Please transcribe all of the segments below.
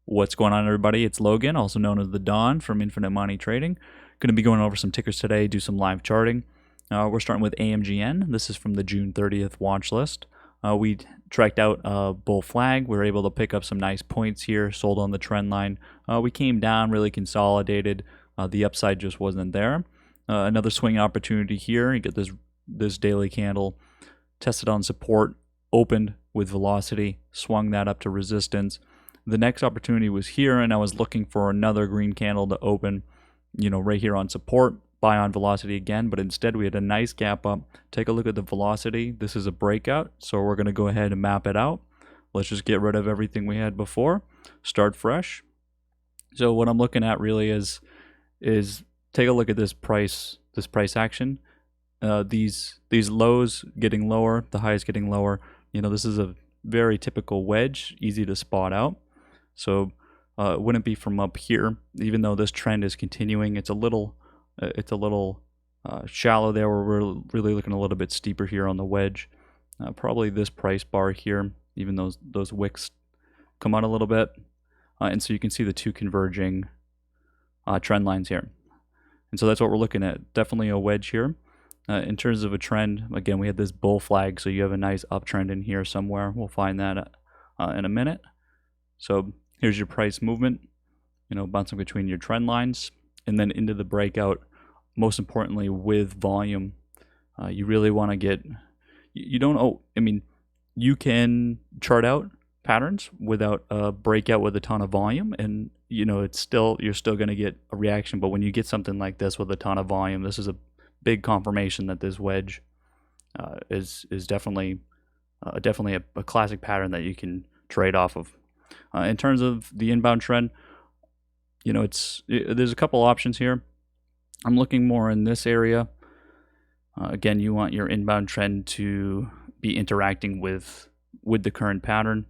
What's going on, everybody? It's Logan, also known as the Don from Infinite Money Trading. Going to be going over some tickers today, do some live charting. We're starting with AMGN. This is from the June 30th watch list. We tracked out a bull flag. We were able to pick up some nice points here, sold on the trend line. We came down, really consolidated. The upside just wasn't there. Another swing opportunity here. You get this daily candle, tested on support, opened with velocity, swung that up to resistance. The next opportunity was here, and I was looking for another green candle to open, right here on support, buy on velocity again, but instead we had a nice gap up. Take a look at the velocity. This is a breakout, so we're going to go ahead and map it out. Let's just get rid of everything we had before, start fresh. So what I'm looking at really is take a look at this price action. These lows getting lower, the highs getting lower. This is a very typical wedge, easy to spot out. So it wouldn't be from up here, even though this trend is continuing. It's a little shallow there, where we're really looking a little bit steeper here on the wedge. Probably this price bar here, even those wicks come out a little bit, and so you can see the two converging trend lines here. And so that's what we're looking at. Definitely a wedge here. In terms of a trend, again, we had this bull flag, so you have a nice uptrend in here somewhere. We'll find that in a minute. So here's your price movement, bouncing between your trend lines and then into the breakout. Most importantly, with volume, you really want to get, you can chart out patterns without a breakout with a ton of volume, and you're still going to get a reaction. But when you get something like this with a ton of volume, this is a big confirmation that this wedge is definitely a classic pattern that you can trade off of. In terms of the inbound trend, there's a couple options here. I'm looking more in this area. Again, you want your inbound trend to be interacting with the current pattern.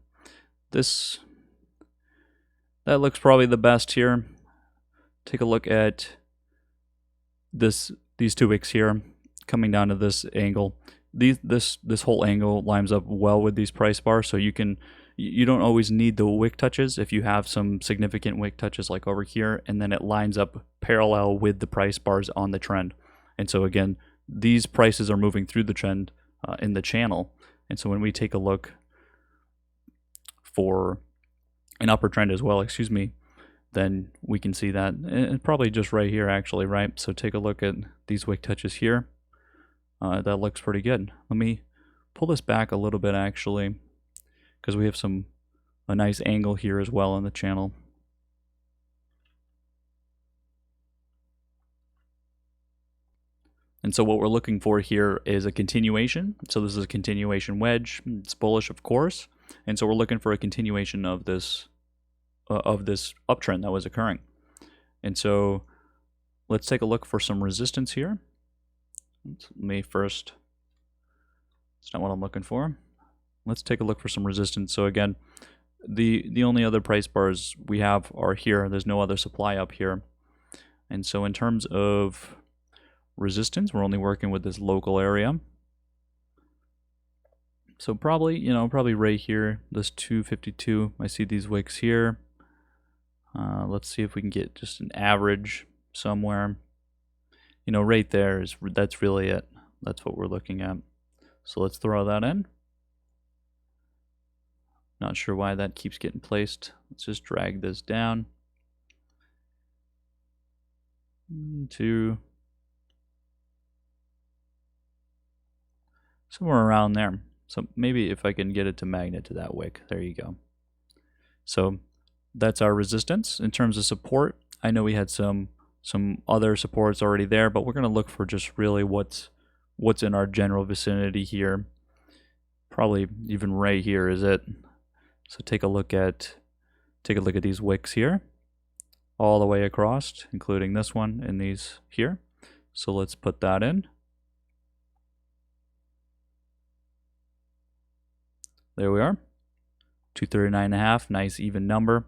That looks probably the best here. Take a look at these two wicks here coming down to this angle. This whole angle lines up well with these price bars, so you don't always need the wick touches. If you have some significant wick touches like over here, and then it lines up parallel with the price bars on the trend. And so again, these prices are moving through the trend in the channel. And so when we take a look for an upper trend as well, then we can see that. And probably just right here actually, right? So take a look at these wick touches here. That looks pretty good. Let me pull this back a little bit actually, because we have a nice angle here as well on the channel. And so what we're looking for here is a continuation. So this is a continuation wedge. It's bullish, of course. And so we're looking for a continuation of this uptrend that was occurring. And so let's take a look for some resistance here. Let me first, it's not what I'm looking for. Let's take a look for some resistance. So again, the only other price bars we have are here. There's no other supply up here. And so in terms of resistance, we're only working with this local area. So probably right here, this 252. I see these wicks here. Let's see if we can get just an average somewhere. Right there that's really it. That's what we're looking at. So let's throw that in. Not sure why that keeps getting placed. Let's just drag this down to somewhere around there. So maybe if I can get it to magnet to that wick, there you go. So that's our resistance. In terms of support, I know we had some other supports already there, but we're going to look for just really what's in our general vicinity here. Probably even right here is it. So take a look at these wicks here, all the way across, including this one and these here. So let's put that in. There we are. 239.5, nice even number.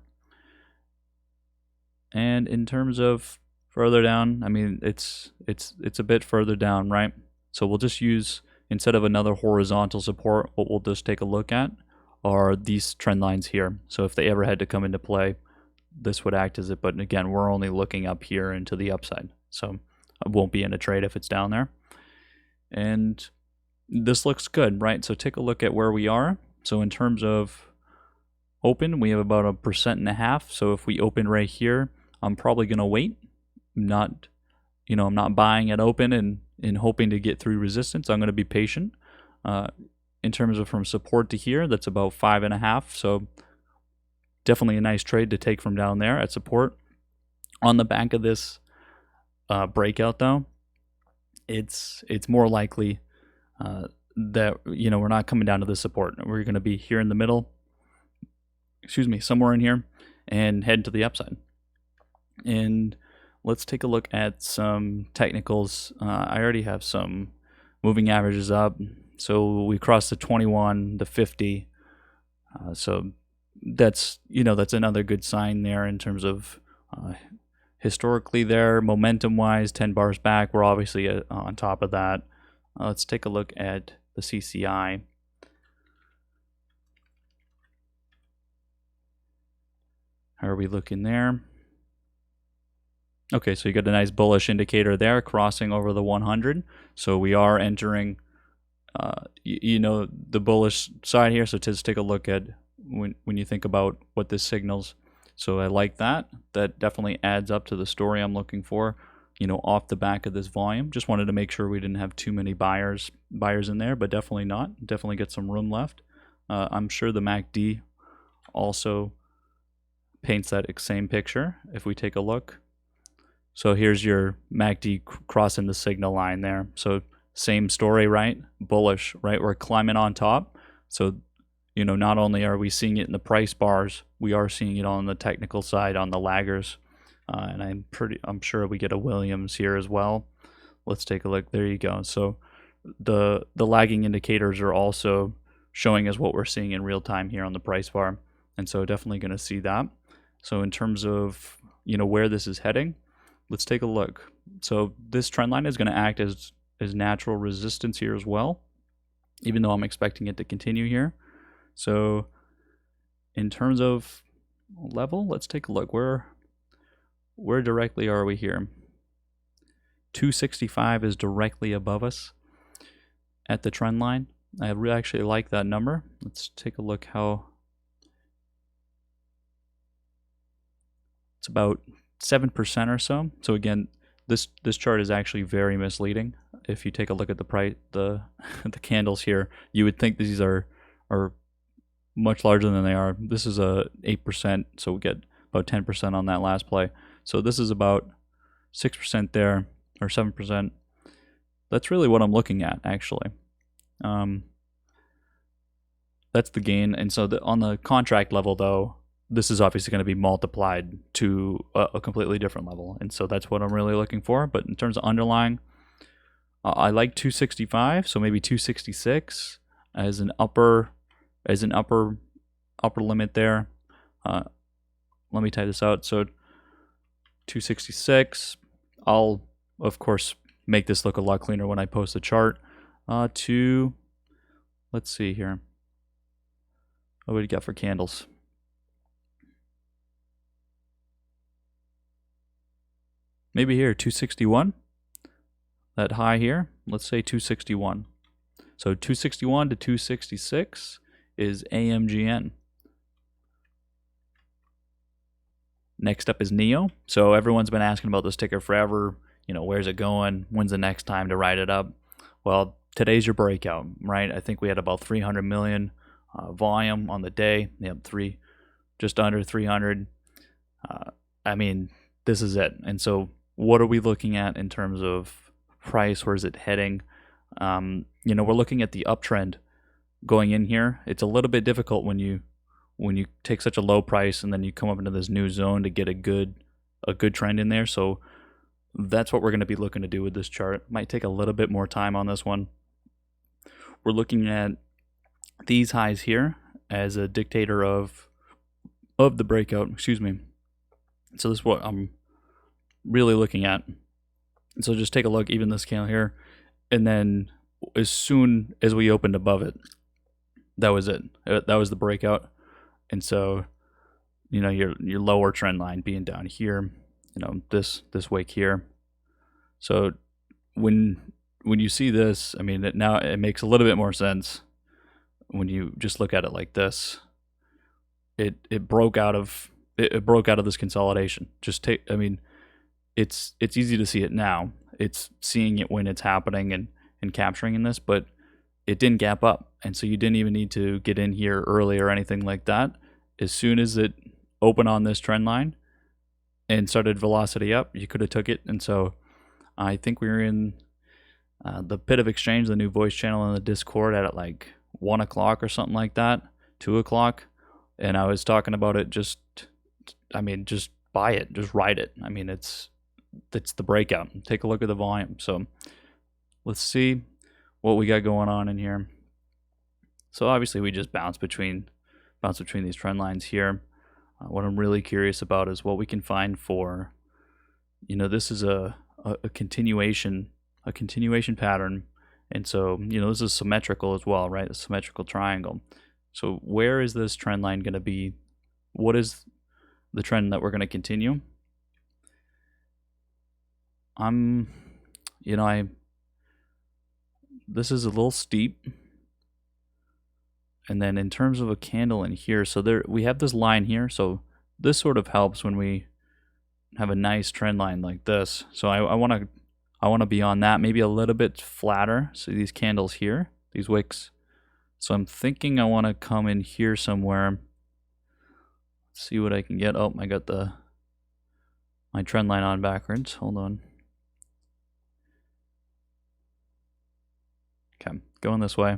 And in terms of further down, it's a bit further down, right? So we'll just use instead of another horizontal support, what we'll just take a look at are these trend lines here. So if they ever had to come into play, this would act as it, but again, we're only looking up here into the upside. So I won't be in a trade if it's down there. And this looks good, right? So take a look at where we are. So in terms of open, we have about 1.5%. So if we open right here, I'm probably going to wait. I'm not buying at open and hoping to get through resistance. I'm going to be patient. In terms of from support to here, that's about 5.5. So definitely a nice trade to take from down there at support. On the back of this breakout, though, it's more likely that we're not coming down to the support. We're going to be here in the middle. Somewhere in here, and head to the upside. And let's take a look at some technicals. I already have some moving averages up. So we crossed the 21, the 50. So that's another good sign there in terms of historically there, momentum-wise, 10 bars back. We're obviously on top of that. Let's take a look at the CCI. How are we looking there? Okay, so you got a nice bullish indicator there crossing over the 100. So we are entering, the bullish side here. So just take a look at when you think about what this signals. So I like that. That definitely adds up to the story I'm looking for, off the back of this volume. Just wanted to make sure we didn't have too many buyers in there, but definitely not. Definitely get some room left. I'm sure the MACD also paints that same picture if we take a look. So here's your MACD crossing the signal line there. So same story, right? Bullish, right? We're climbing on top. So, not only are we seeing it in the price bars, we are seeing it on the technical side, on the laggers. And I'm sure we get a Williams here as well. Let's take a look. There you go. So the lagging indicators are also showing us what we're seeing in real time here on the price bar. And so definitely going to see that. So in terms of, where this is heading, let's take a look. So this trend line is going to act as natural resistance here as well, even though I'm expecting it to continue here. So in terms of level, let's take a look. Where directly are we here? 265 is directly above us at the trend line. I actually like that number. Let's take a look how it's about 7% or so. So again, this chart is actually very misleading. If you take a look at the price, the candles here, you would think these are much larger than they are. This is a 8%, so we get about 10% on that last play. So this is about 6% there, or 7%. That's really what I'm looking at, actually. That's the gain. And so on the contract level, though, this is obviously going to be multiplied to a completely different level. And so that's what I'm really looking for. But in terms of underlying, I like 265, so maybe 266 as an upper limit there. Let me type this out. So 266. I'll of course make this look a lot cleaner when I post the chart. Let's see here. What do we got for candles? Maybe here 261. That high here, let's say 261. So 261 to 266 is AMGN. Next up is NEO. So everyone's been asking about this ticker forever. Where's it going? When's the next time to ride it up? Well, today's your breakout, right? I think we had about 300 million volume on the day. Yep, just under 300. I mean, this is it. And so what are we looking at in terms of price? Where is it heading? We're looking at the uptrend going in here. It's a little bit difficult when you take such a low price and then you come up into this new zone to get a good trend in there. So that's what we're going to be looking to do with this chart. Might take a little bit more time on this one. We're looking at these highs here as a dictator of the breakout. Excuse me. So this is what I'm really looking at. So just take a look, even this candle here, and then as soon as we opened above it, that was it. That was the breakout. And so, you know, your lower trend line being down here, you know, this wick here. So when you see this, I mean, now it makes a little bit more sense when you just look at it like this. It broke out of this consolidation. I mean, it's easy to see it now. It's seeing it when it's happening and capturing in this, but it didn't gap up. And so you didn't even need to get in here early or anything like that. As soon as it opened on this trend line and started velocity up, you could have took it. And so I think we were in the Pit of Exchange, the new voice channel in the Discord, at like 1 o'clock or something like that, 2 o'clock. And I was talking about it. Just buy it, just ride it. I mean, it's the breakout. Take a look at the volume. So let's see what we got going on in here. So obviously we just bounce between these trend lines here. What I'm really curious about is what we can find for, you know, this is a continuation pattern. And so, you know, this is symmetrical as well, right? A symmetrical triangle. So where is this trend line going to be? What is the trend that we're going to continue? This is a little steep. And then in terms of a candle in here, so there we have this line here. So this sort of helps when we have a nice trend line like this. So I want to be on that, maybe a little bit flatter. So these candles here, these wicks. So I'm thinking I want to come in here somewhere. See what I can get. Oh, I got my trend line on backwards. Hold on. Okay, going this way.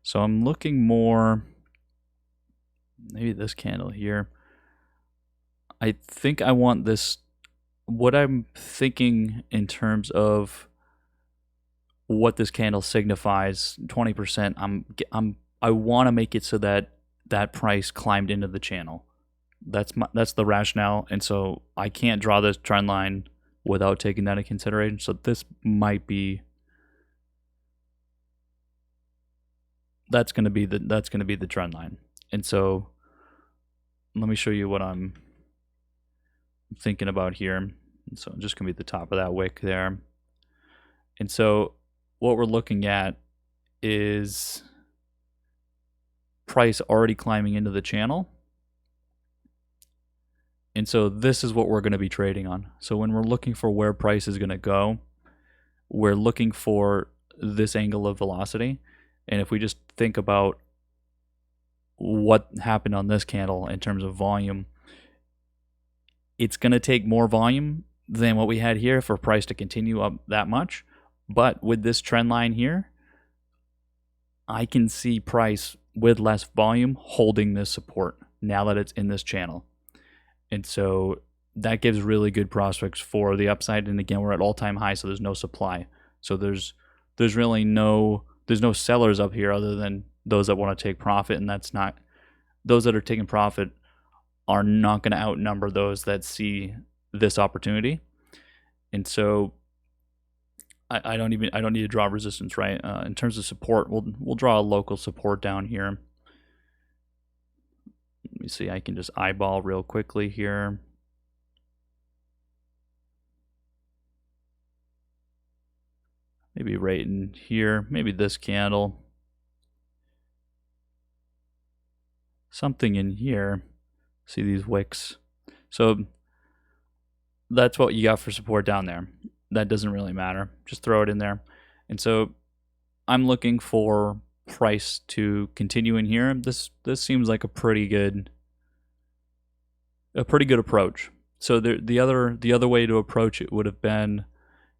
So I'm looking more, maybe this candle here. I think I want this, what I'm thinking in terms of what this candle signifies, 20%, I want to make it so that that price climbed into the channel. That's the rationale. And so I can't draw this trend line without taking that into consideration. So this might be, that's going to be the trend line. And so let me show you what I'm thinking about here. And so just going to be the top of that wick there. And so what we're looking at is price already climbing into the channel. And so this is what we're going to be trading on. So when we're looking for where price is going to go, we're looking for this angle of velocity. And if we just think about what happened on this candle in terms of volume, it's going to take more volume than what we had here for price to continue up that much. But with this trend line here, I can see price with less volume holding this support now that it's in this channel. And so that gives really good prospects for the upside. And again, we're at all-time high, so there's no supply. So there's really no sellers up here other than those that want to take profit, and that's not, those that are taking profit are not going to outnumber those that see this opportunity. And so I don't need to draw resistance, right? In terms of support, we'll draw a local support down here. Let me see, I can just eyeball real quickly here. Maybe right in here, maybe this candle. Something in here. See these wicks? So that's what you got for support down there. That doesn't really matter. Just throw it in there. And so I'm looking for price to continue in here. This seems like a pretty good approach. So the other way to approach it would have been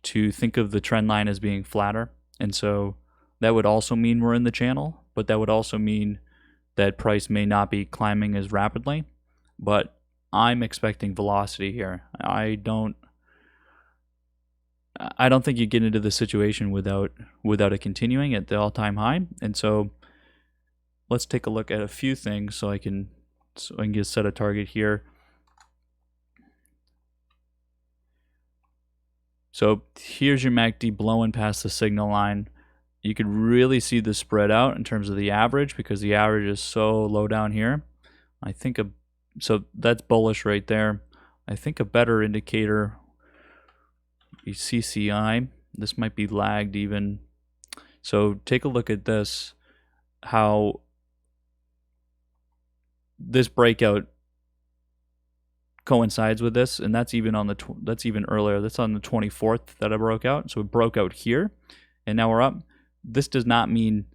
to think of the trend line as being flatter. And so that would also mean we're in the channel, but that would also mean that price may not be climbing as rapidly. But I'm expecting velocity here. I don't think you get into the situation without it continuing at the all-time high. And so let's take a look at a few things so I can just set a target here. So here's your MACD blowing past the signal line. you could really see the spread out in terms of the average because the average is so low down here. I think so that's bullish right there. I think a better indicator is CCI. This might be lagged even. So take a look at this, how this breakout coincides with this, and that's even on that's even earlier. That's on the 24th that I broke out. So it broke out here, and now we're up. This does not mean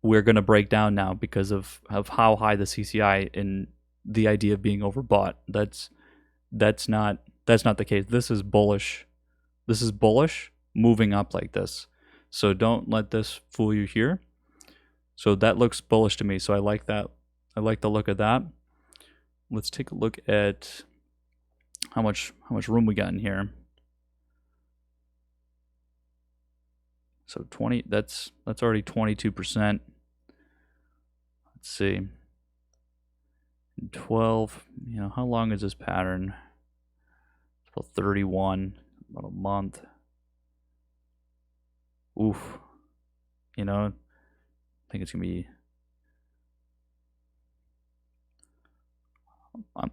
we're going to break down now because of how high the CCI and the idea of being overbought. That's not the case. This is bullish. This is bullish moving up like this. So don't let this fool you here. So that looks bullish to me. So I like that. I like the look of that. Let's take a look at how much room we got in here. So 20, that's already 22%. Let's see. 12, you know, how long is this pattern? It's about 31, about a month. Oof. You know, I think it's gonna be,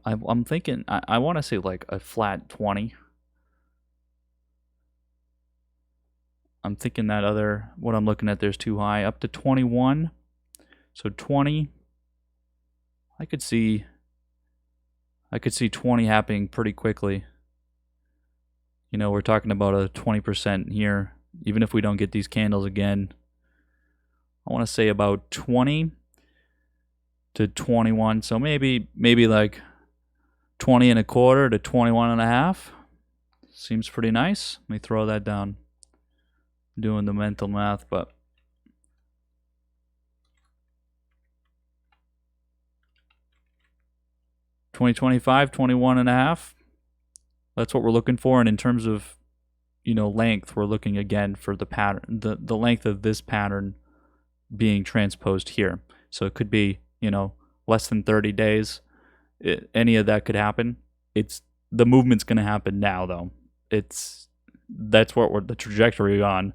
I'm thinking, I want to say like a flat 20. I'm thinking that what I'm looking at there is too high. Up to 21. So 20. I could see 20 happening pretty quickly. You know, we're talking about a 20% here. Even if we don't get these candles again, I want to say about 20 to 21. So maybe like 20 and a quarter to 21 and a half. Seems pretty nice. Let me throw that down. I'm doing the mental math, but $20.25, 21 and a half. That's what we're looking for. And in terms of, you know, length, we're looking again for the pattern, the length of this pattern being transposed here. So it could be, you know, less than 30 days. Any of that could happen. The movement's going to happen now, though. That's what we're the trajectory on.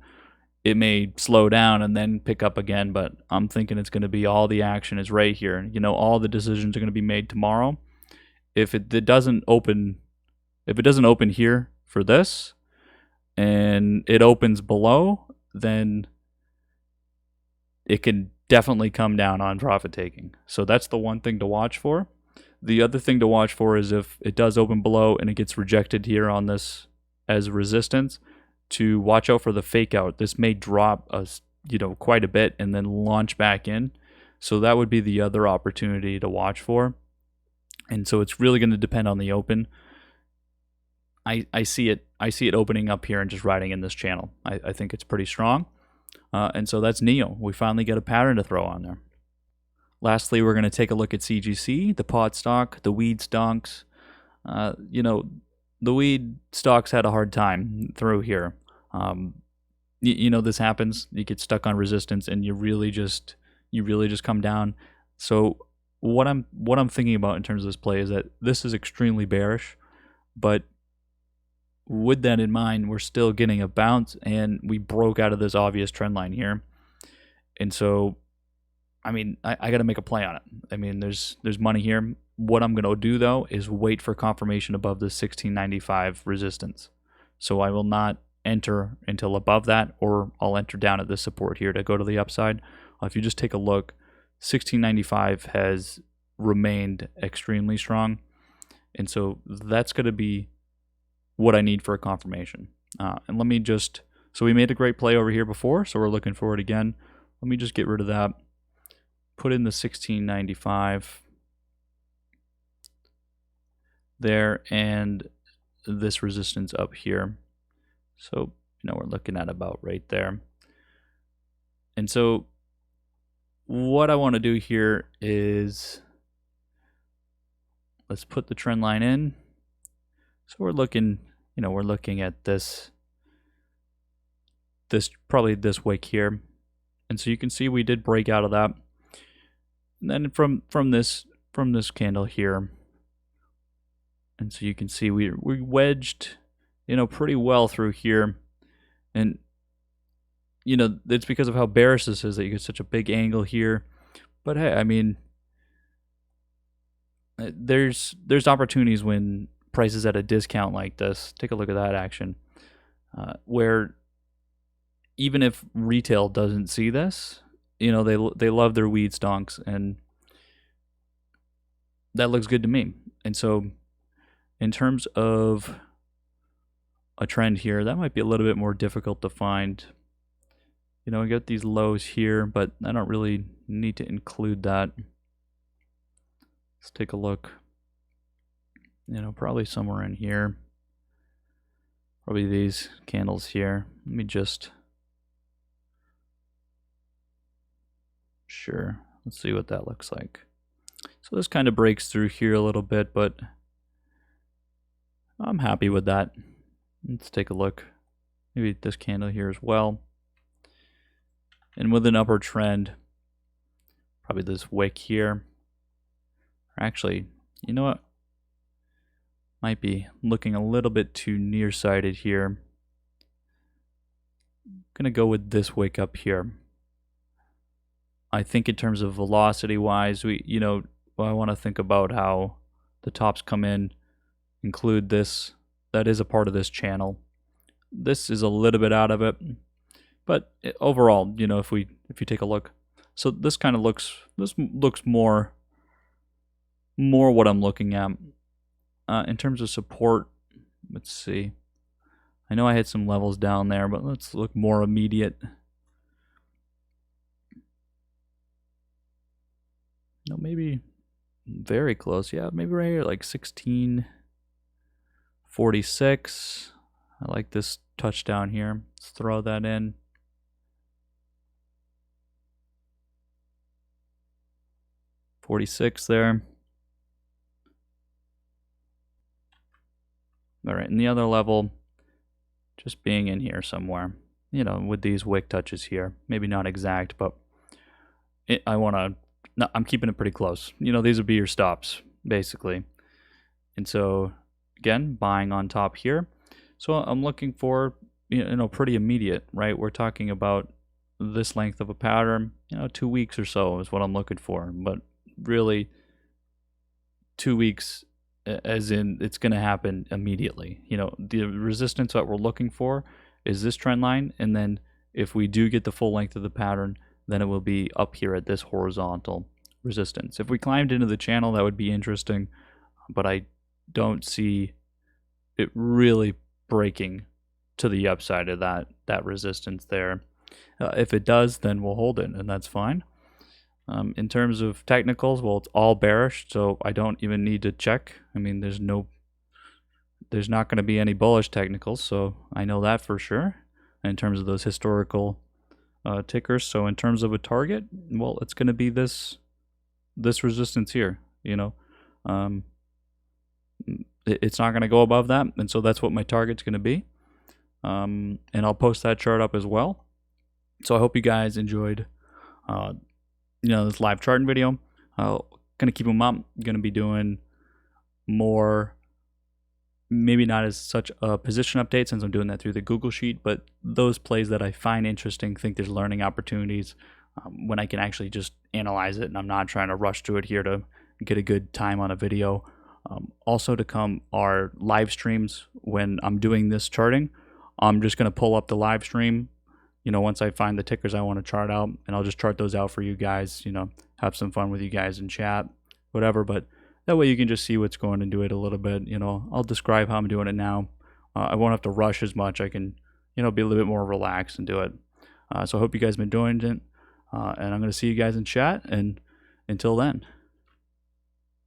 It may slow down and then pick up again, but I'm thinking it's going to be all the action is right here. You know, all the decisions are going to be made tomorrow. If it doesn't open here for this, and it opens below, then it can definitely come down on profit taking. So that's the one thing to watch for. The other thing to watch for is if it does open below and it gets rejected here on this as resistance, to watch out for the fake out. This may drop us, you know, quite a bit and then launch back in. So that would be the other opportunity to watch for. And so it's really going to depend on the open. I see it opening up here and just riding in this channel. I think it's pretty strong. And so that's NEO. We finally get a pattern to throw on there. Lastly, we're going to take a look at CGC, the pot stock, the weed stocks. You know, the weed stocks had a hard time through here. You know, this happens. You get stuck on resistance and you really just come down. So what I'm thinking about in terms of this play is that this is extremely bearish, but with that in mind, we're still getting a bounce and we broke out of this obvious trend line here. And so, I mean, I got to make a play on it. I mean, there's money here. What I'm going to do, though, is wait for confirmation above the 1695 resistance. So I will not enter until above that, or I'll enter down at this support here to go to the upside. If you just take a look, 1695 has remained extremely strong. And so that's going to be what I need for a confirmation. And let me just, so we made a great play over here before, so we're looking for it again. Let me just get rid of that. Put in the 1695 there and this resistance up here. So, you know, we're looking at about right there. And so what I want to do here is, let's put the trend line in. So we're looking, you know, we're looking at this probably this wick here. And so you can see we did break out of that. And then from this candle here, and so you can see we wedged, you know, pretty well through here. And you know, it's because of how bearish this is that you get such a big angle here. But hey, I mean, there's opportunities when price is at a discount like this. Take a look at that action, where even if retail doesn't see this, you know, they love their weed stonks, and that looks good to me. And so in terms of a trend here, that might be a little bit more difficult to find. You know, we got these lows here, but I don't really need to include that. Let's take a look. You know, probably somewhere in here. Probably these candles here. Let me just... Sure. Let's see what that looks like. So this kind of breaks through here a little bit, but I'm happy with that. Let's take a look. Maybe this candle here as well. And with an upward trend, probably this wick here. Actually, you know what? Might be looking a little bit too nearsighted here. I'm gonna go with this wick up here. I think in terms of velocity wise, I want to think about how the tops come in, include this. That is a part of this channel. This is a little bit out of it, but overall, you know, if you take a look, so this kind of looks more what I'm looking at. In terms of support, let's see. I know I had some levels down there, but let's look more immediate. No, maybe very close. Yeah, maybe right here, like 1646. I like this touchdown here. Let's throw that in. $46 there. All right, and the other level, just being in here somewhere. You know, with these wick touches here. Maybe not exact, but I'm keeping it pretty close. You know, these would be your stops, basically. And so, again, buying on top here. So I'm looking for, you know, pretty immediate, right? We're talking about this length of a pattern, you know, 2 weeks or so is what I'm looking for. But really, 2 weeks, as in it's going to happen immediately. You know, the resistance that we're looking for is this trend line. And then if we do get the full length of the pattern, then it will be up here at this horizontal resistance. If we climbed into the channel, that would be interesting, but I don't see it really breaking to the upside of that resistance there. If it does, then we'll hold it, and that's fine. In terms of technicals, well, it's all bearish, so I don't even need to check. I mean, there's not going to be any bullish technicals, so I know that for sure. In terms of those historical tickers, so in terms of a target, well, it's going to be this resistance here. You know, it's not going to go above that, and so that's what my target's going to be. And I'll post that chart up as well. So I hope you guys enjoyed, this live charting video. Gonna keep them up. Gonna be doing more, maybe not as such a position update since I'm doing that through the Google Sheet, but those plays that I find interesting, think there's learning opportunities when I can actually just analyze it, and I'm not trying to rush through it here to get a good time on a video. Also to come are live streams when I'm doing this charting. I'm just going to pull up the live stream, you know, once I find the tickers I want to chart out, and I'll just chart those out for you guys, you know, have some fun with you guys in chat, whatever. But that way you can just see what's going and do it a little bit. You know, I'll describe how I'm doing it now. I won't have to rush as much. I can, you know, be a little bit more relaxed and do it. So I hope you guys have been doing it. And I'm going to see you guys in chat. And until then.